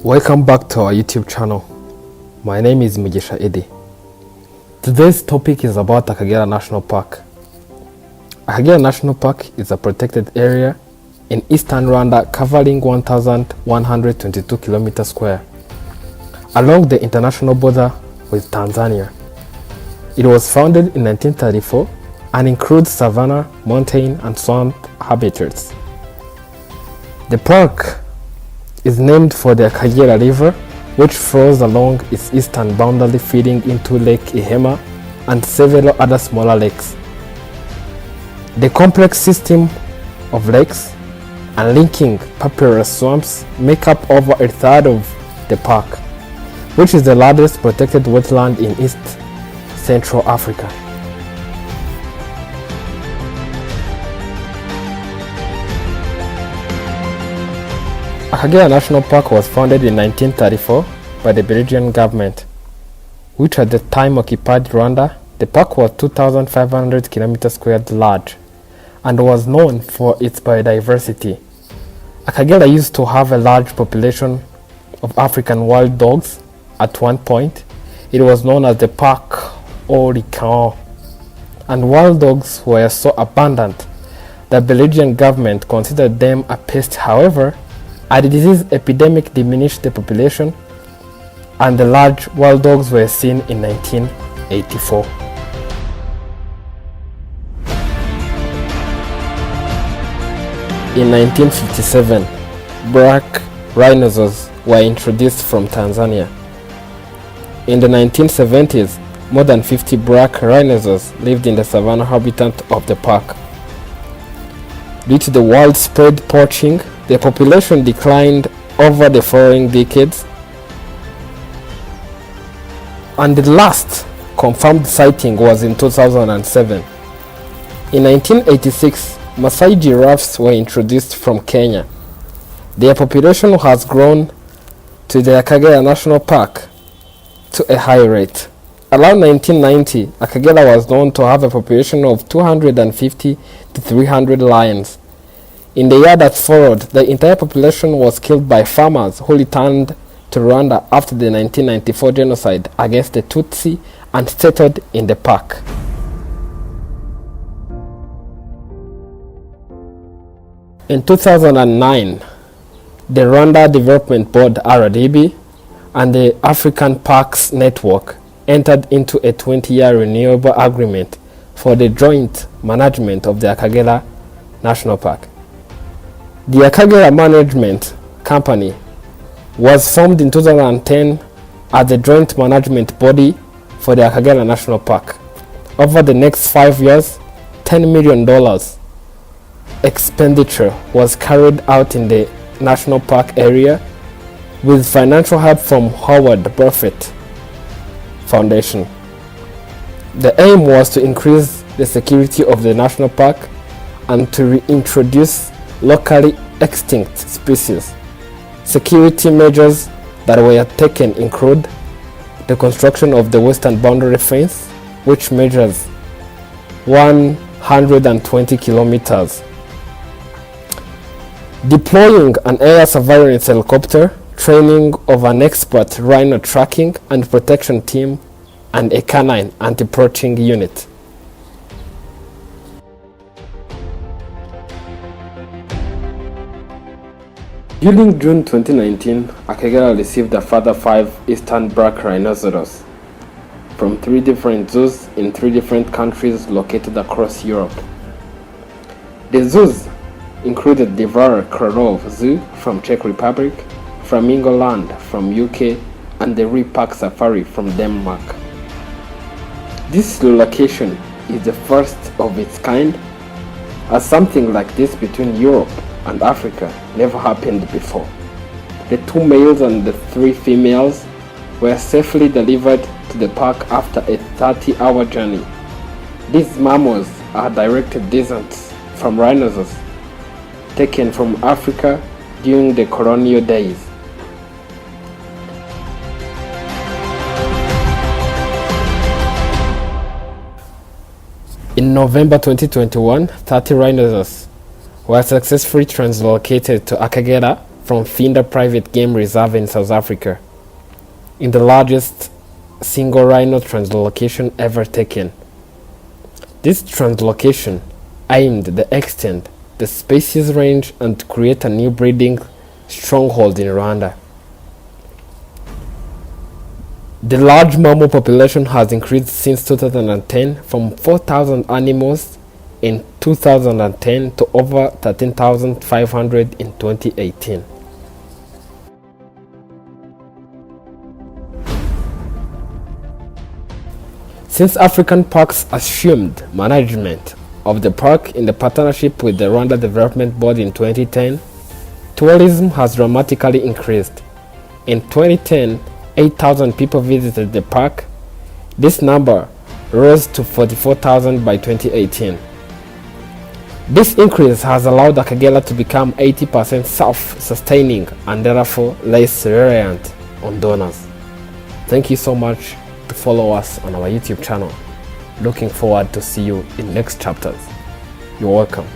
Welcome back to our YouTube channel. My name is Mugisha Edi. Today's topic is about Akagera National Park. Akagera National Park is a protected area in eastern Rwanda covering 1,122 km square along the international border with Tanzania. It was founded in 1934 and includes savanna, mountain and swamp habitats. The park is named for the Akagera River, which flows along its eastern boundary, feeding into Lake Ihema and several other smaller lakes. The complex system of lakes and linking papyrus swamps make up over a third of the park, which is the largest protected wetland in East Central Africa. Akagera National Park was founded in 1934 by the Belgian government, which at the time occupied Rwanda. The park was 2,500 km squared large and was known for its biodiversity. Akagera used to have a large population of African wild dogs. At one point, it was known as the Parc Orican, and wild dogs were so abundant that the Belgian government considered them a pest. However, a disease epidemic diminished the population, and the large wild dogs were seen in 1984. In 1957, black rhinoceros were introduced from Tanzania. In the 1970s, more than 50 black rhinoceros lived in the savanna habitat of the park. Due to the widespread poaching, the population declined over the following decades, and the last confirmed sighting was in 2007. In 1986, Maasai giraffes were introduced from Kenya. Their population has grown to the Akagera National Park to a high rate. Around 1990, Akagera was known to have a population of 250 to 300 lions. In the year that followed, the entire population was killed by farmers who returned to Rwanda after the 1994 genocide against the Tutsi and settled in the park. In 2009, the Rwanda Development Board (RDB) and the African Parks Network entered into a 20-year renewable agreement for the joint management of the Akagera National Park. The Akagera Management Company was formed in 2010 as the joint management body for the Akagera National Park. Over the next 5 years, $10 million expenditure was carried out in the national park area with financial help from Howard Buffett Foundation. The aim was to increase the security of the national park and to reintroduce locally extinct species. Security measures that were taken include the construction of the western boundary fence, which measures 120 kilometers, deploying an air surveillance helicopter, training of an expert rhino tracking and protection team, and a canine anti-poaching unit. During June 2019, Akagera received a further 5 eastern black rhinoceros from 3 different zoos in 3 different countries located across Europe. The zoos included the Vara Kralov Zoo from Czech Republic, Flamingo Land from UK, and the Ree Park Safari from Denmark. This relocation is the first of its kind, as something like this between Europe and Africa never happened before. The 2 males and the 3 females were safely delivered to the park after a 30-hour journey. These mammals are direct descendants from rhinoceros taken from Africa during the colonial days. In November 2021, 30 rhinoceros were successfully translocated to Akagera from Finda Private Game Reserve in South Africa, in the largest single rhino translocation ever taken. This translocation aimed to extend the species range and to create a new breeding stronghold in Rwanda. The large mammal population has increased since 2010 from 4,000 animals in 2010 to over 13,500 in 2018. Since African Parks assumed management of the park in the partnership with the Rwanda Development Board in 2010, tourism has dramatically increased. In 2010, 8,000 people visited the park. This number rose to 44,000 by 2018. This increase has allowed Akagera to become 80% self-sustaining and therefore less reliant on donors. Thank you so much to follow us on our YouTube channel. Looking forward to see you in next chapters. You're welcome.